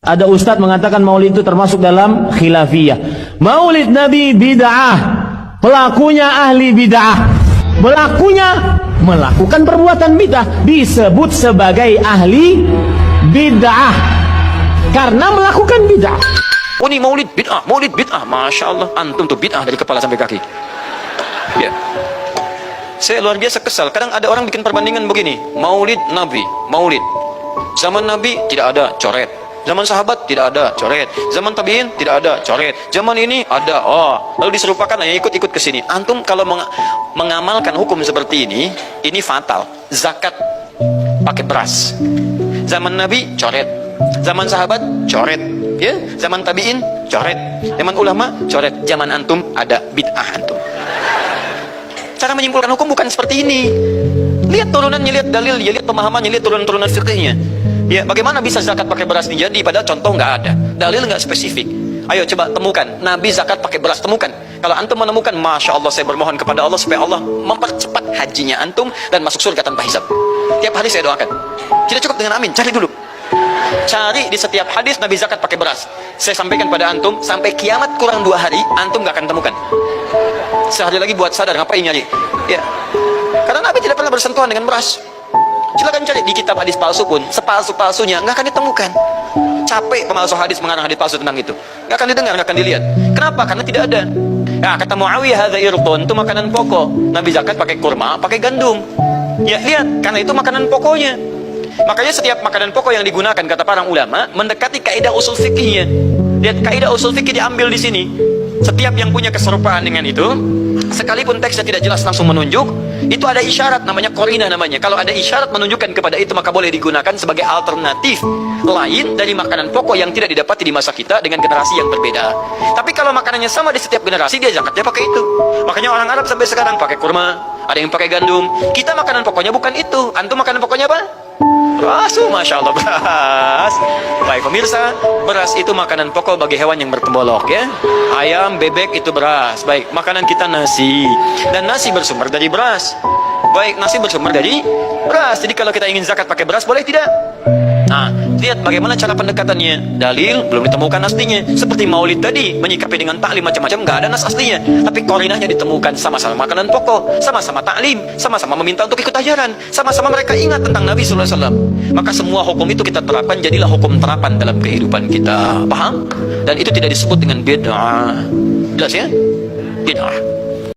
Ada ustadz mengatakan maulid itu termasuk dalam khilafiyah. Maulid Nabi bid'ah, pelakunya ahli bid'ah, pelakunya melakukan perbuatan bid'ah, disebut sebagai ahli bid'ah karena melakukan bid'ah. Oh, ini maulid bid'ah, masya Allah, antum tuh bid'ah dari kepala sampai kaki. Ya, saya luar biasa kesal. Kadang ada orang bikin perbandingan begini, maulid Nabi, maulid zaman Nabi tidak ada, coret. Zaman sahabat tidak ada, coret. Zaman tabi'in tidak ada, coret. Zaman ini ada, lalu diserupakan, ya ikut-ikut ke sini. Antum kalau mengamalkan hukum seperti ini fatal. Zakat pakai beras. Zaman Nabi coret. Zaman sahabat coret. Ya, zaman tabi'in coret. Zaman ulama coret. Zaman antum ada bid'ah antum. Cara menyimpulkan hukum bukan seperti ini. Lihat turunannya, lihat dalilnya, lihat pemahamannya, lihat turunan-turunan fikihnya. Ya, bagaimana bisa zakat pakai beras ini jadi? Padahal contoh nggak ada, dalil nggak spesifik. Ayo coba temukan, Nabi zakat pakai beras, temukan. Kalau antum menemukan, masya Allah, saya bermohon kepada Allah supaya Allah mempercepat hajinya antum dan masuk surga tanpa hisab. Tiap hari saya doakan. Tidak cukup dengan amin, cari dulu. Cari di setiap hadis Nabi zakat pakai beras. Saya sampaikan pada antum, sampai kiamat kurang 2 hari, antum nggak akan temukan. Sehari lagi buat sadar, ngapain nyari? Ya, karena Nabi tidak pernah bersentuhan dengan beras. Silakan cari di kitab hadis palsu pun, sepalsu-palsunya nggak akan ditemukan. Capek pemalsu hadis mengarang hadis palsu tentang itu, nggak akan didengar, nggak akan dilihat. Kenapa? Karena tidak ada. Ya, kata Muawiyah, hadza irdun, itu makanan pokok. Nabi zakat pakai kurma, pakai gandum. Ya, lihat, karena itu makanan pokoknya. Makanya setiap makanan pokok yang digunakan, kata para ulama, mendekati kaidah usul fikihnya. Lihat, kaidah usul fikih diambil di sini. Setiap yang punya keserupaan dengan itu, sekalipun teksnya tidak jelas langsung menunjuk, itu ada isyarat, namanya korina namanya. Kalau ada isyarat menunjukkan kepada itu, maka boleh digunakan sebagai alternatif lain dari makanan pokok yang tidak didapati di masa kita dengan generasi yang berbeda. Tapi kalau makanannya sama di setiap generasi, dia zakatnya pakai itu. Makanya orang Arab sampai sekarang pakai kurma, ada yang pakai gandum. Kita makanan pokoknya bukan itu. Antum makanan pokoknya apa? Beras, masya Allah, beras. Baik pemirsa, beras itu makanan pokok bagi hewan yang bertembolok, ya. Ayam, bebek itu beras. Baik, makanan kita nasi, dan nasi bersumber dari beras. Baik, nasi bersumber dari beras. Jadi kalau kita ingin zakat pakai beras, boleh tidak? Nah, lihat bagaimana cara pendekatannya. Dalil belum ditemukan aslinya. Seperti maulid tadi, menyikapi dengan taklim macam-macam, nggak ada nas aslinya. Tapi korinahnya ditemukan, sama-sama makanan pokok, sama-sama taklim, sama-sama meminta untuk ikut ajaran, sama-sama mereka ingat tentang Nabi SAW. Maka semua hukum itu kita terapkan, jadilah hukum terapan dalam kehidupan kita. Paham? Dan itu tidak disebut dengan bid'ah. Jelas ya? Bid'ah.